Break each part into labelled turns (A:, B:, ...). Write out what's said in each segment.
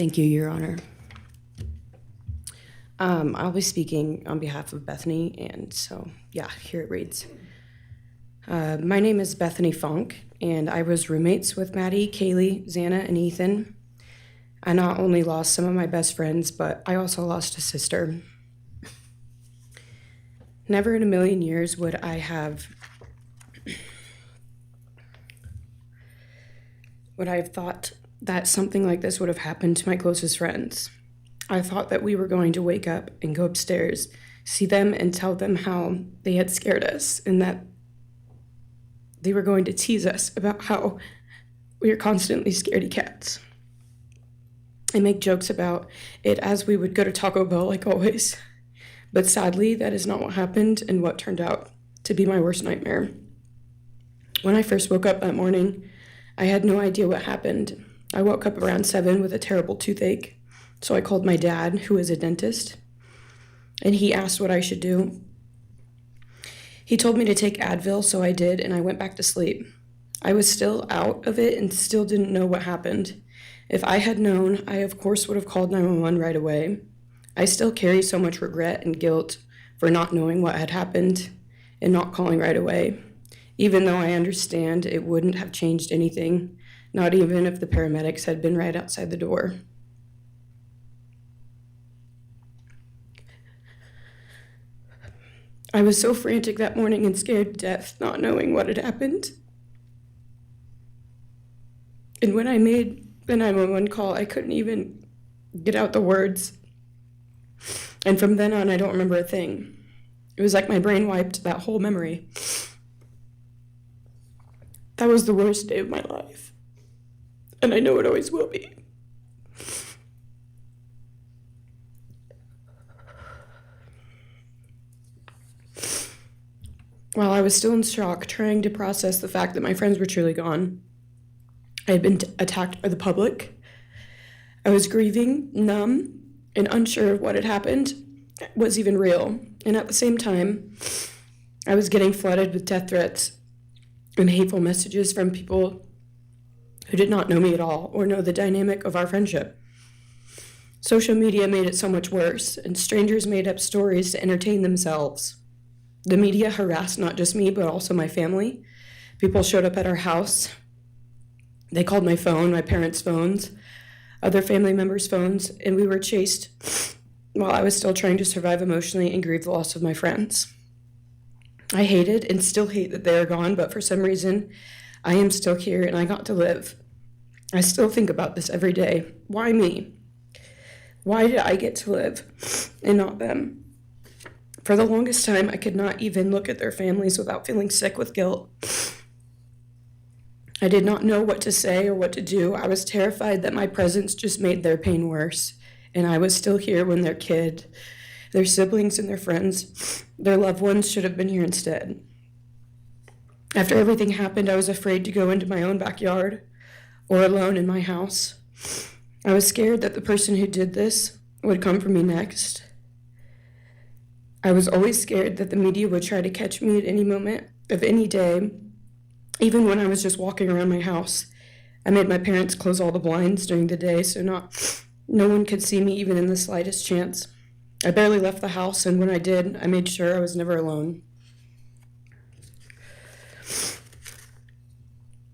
A: Thank you, Your Honor. I'll be speaking on behalf of Bethany, and so, yeah, here it reads. My name is Bethany Funke, and I was roommates with Maddie, Kaylee, Zana, and Ethan. I not only lost some of my best friends, but I also lost a sister. Never in a million years would I have thought that something like this would have happened to my closest friends. I thought that we were going to wake up and go upstairs, see them and tell them how they had scared us and that they were going to tease us about how we are constantly scaredy cats. And make jokes about it as we would go to Taco Bell like always. But sadly, that is not what happened and what turned out to be my worst nightmare. When I first woke up that morning, I had no idea what happened. I woke up around 7 with a terrible toothache, so I called my dad, who is a dentist, and he asked what I should do. He told me to take Advil, so I did, and I went back to sleep. I was still out of it and still didn't know what happened. If I had known, I of course would have called 911 right away. I still carry so much regret and guilt for not knowing what had happened and not calling right away, even though I understand it wouldn't have changed anything, not even if the paramedics had been right outside the door. I was so frantic that morning and scared to death, not knowing what had happened. And when I made the 911 call, I couldn't even get out the words. And from then on, I don't remember a thing. It was like my brain wiped that whole memory. That was the worst day of my life. And I know it always will be. While I was still in shock, trying to process the fact that my friends were truly gone, I had been attacked by the public. I was grieving, numb, and unsure of what had happened was even real. And at the same time, I was getting flooded with death threats and hateful messages from people who did not know me at all or know the dynamic of our friendship. Social media made it so much worse, and strangers made up stories to entertain themselves. The media harassed not just me, but also my family. People showed up at our house. They called my phone, my parents' phones, other family members' phones, and we were chased while I was still trying to survive emotionally and grieve the loss of my friends. I hated and still hate that they are gone, but for some reason, I am still here and I got to live. I still think about this every day. Why me? Why did I get to live and not them? For the longest time, I could not even look at their families without feeling sick with guilt. I did not know what to say or what to do. I was terrified that my presence just made their pain worse, and I was still here when their kid, their siblings, and their friends, their loved ones should have been here instead. After everything happened, I was afraid to go into my own backyard or alone in my house. I was scared that the person who did this would come for me next. I was always scared that the media would try to catch me at any moment of any day, even when I was just walking around my house. I made my parents close all the blinds during the day so no one could see me even in the slightest chance. I barely left the house, and when I did, I made sure I was never alone.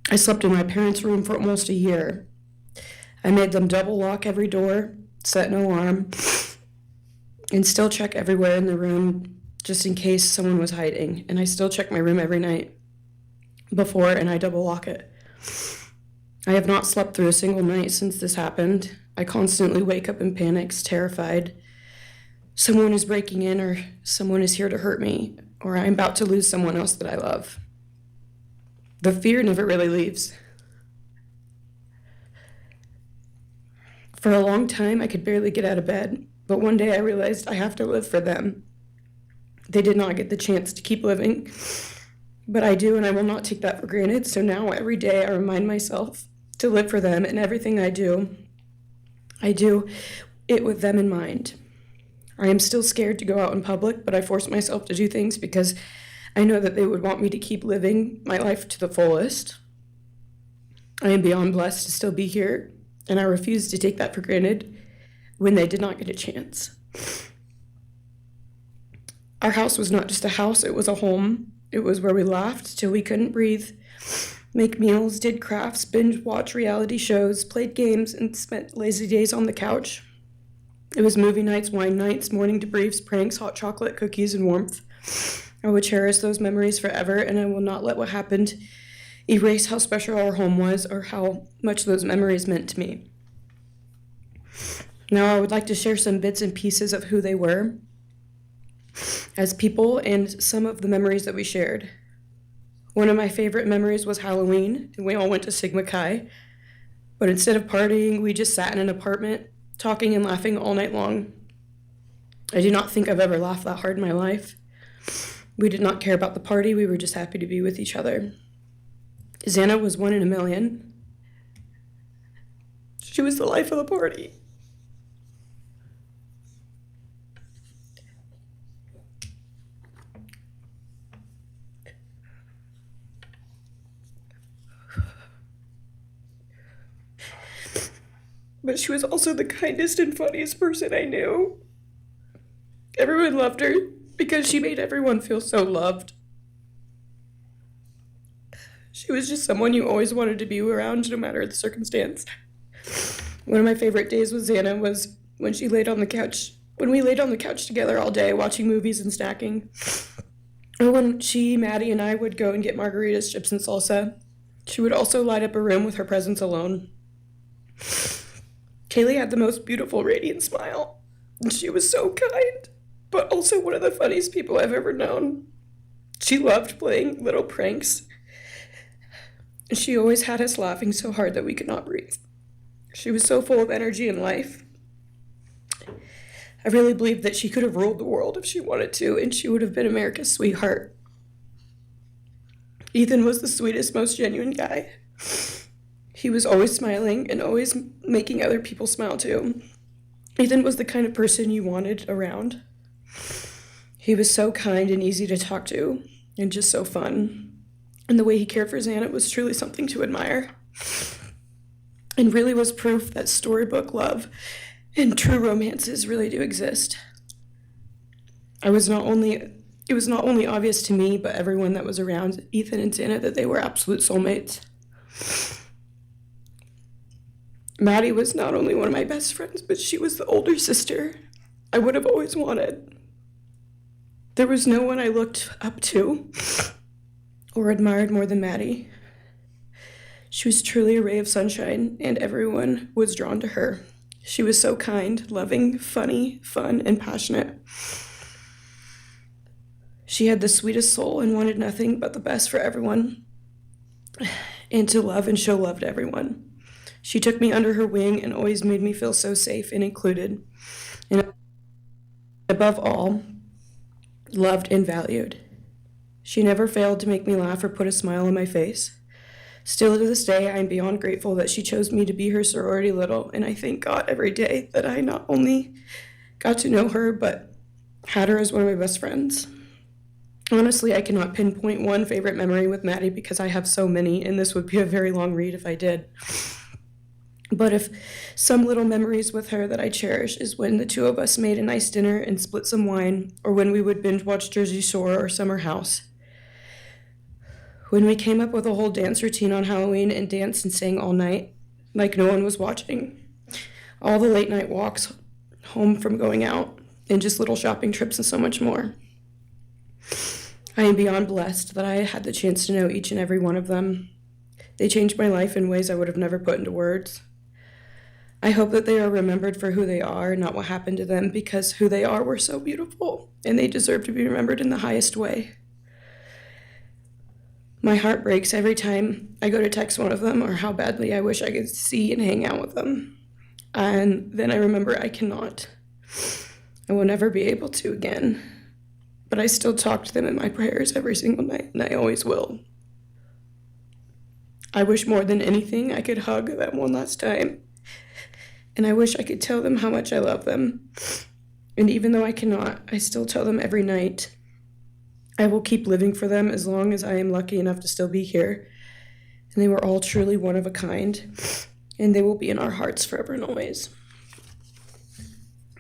A: I slept in my parents' room for almost a year. I made them double lock every door, set an alarm, and still check everywhere in the room just in case someone was hiding. And I still check my room every night before, and I double lock it. I have not slept through a single night since this happened. I constantly wake up in panics, terrified. Someone is breaking in, or someone is here to hurt me, or I'm about to lose someone else that I love. The fear never really leaves. For a long time, I could barely get out of bed, but one day I realized I have to live for them. They did not get the chance to keep living, but I do, and I will not take that for granted. So now every day I remind myself to live for them, and everything I do it with them in mind. I am still scared to go out in public, but I force myself to do things because I know that they would want me to keep living my life to the fullest. I am beyond blessed to still be here and I refused to take that for granted when they did not get a chance. Our house was not just a house, it was a home. It was where we laughed till we couldn't breathe, make meals, did crafts, binge watch reality shows, played games, and spent lazy days on the couch. It was movie nights, wine nights, morning debriefs, pranks, hot chocolate, cookies, and warmth. I would cherish those memories forever, and I will not let what happened erase how special our home was or how much those memories meant to me. Now I would like to share some bits and pieces of who they were as people and some of the memories that we shared. One of my favorite memories was Halloween, and we all went to Sigma Chi. But instead of partying, we just sat in an apartment, talking and laughing all night long. I do not think I've ever laughed that hard in my life. We did not care about the party, we were just happy to be with each other. Zana was 1 in a million. She was the life of the party. But she was also the kindest and funniest person I knew. Everyone loved her because she made everyone feel so loved. She was just someone you always wanted to be around, no matter the circumstance. One of my favorite days with Zana was when we laid on the couch together all day, watching movies and snacking. Or when she, Maddie, and I would go and get margaritas, chips, and salsa. She would also light up a room with her presence alone. Kaylee had the most beautiful, radiant smile, and she was so kind, but also one of the funniest people I've ever known. She loved playing little pranks, and she always had us laughing so hard that we could not breathe. She was so full of energy and life. I really believe that she could have ruled the world if she wanted to, and she would have been America's sweetheart. Ethan was the sweetest, most genuine guy. He was always smiling and always making other people smile too. Ethan was the kind of person you wanted around. He was so kind and easy to talk to and just so fun. And the way he cared for Zana was truly something to admire. And really was proof that storybook love and true romances really do exist. It was not only obvious to me, but everyone that was around Ethan and Zana that they were absolute soulmates. Maddie was not only one of my best friends, but she was the older sister I would have always wanted. There was no one I looked up to or admired more than Maddie. She was truly a ray of sunshine, and everyone was drawn to her. She was so kind, loving, funny, fun, and passionate. She had the sweetest soul and wanted nothing but the best for everyone, and to love and show love to everyone. She took me under her wing and always made me feel so safe and included, and above all, loved and valued. She never failed to make me laugh or put a smile on my face. Still to this day, I am beyond grateful that she chose me to be her sorority little, and I thank God every day that I not only got to know her, but had her as one of my best friends. Honestly, I cannot pinpoint one favorite memory with Maddie because I have so many, and this would be a very long read if I did. But if some little memories with her that I cherish is when the two of us made a nice dinner and split some wine, or when we would binge watch Jersey Shore or Summer House. When we came up with a whole dance routine on Halloween and danced and sang all night, like no one was watching. All the late night walks home from going out, and just little shopping trips and so much more. I am beyond blessed that I had the chance to know each and every one of them. They changed my life in ways I would have never put into words. I hope that they are remembered for who they are, not what happened to them, because who they are were so beautiful, and they deserve to be remembered in the highest way. My heart breaks every time I go to text one of them or how badly I wish I could see and hang out with them. And then I remember I cannot. I will never be able to again. But I still talk to them in my prayers every single night, and I always will. I wish more than anything I could hug them one last time. And I wish I could tell them how much I love them. And even though I cannot, I still tell them every night. I will keep living for them as long as I am lucky enough to still be here. And they were all truly one of a kind. and they will be in our hearts forever and always.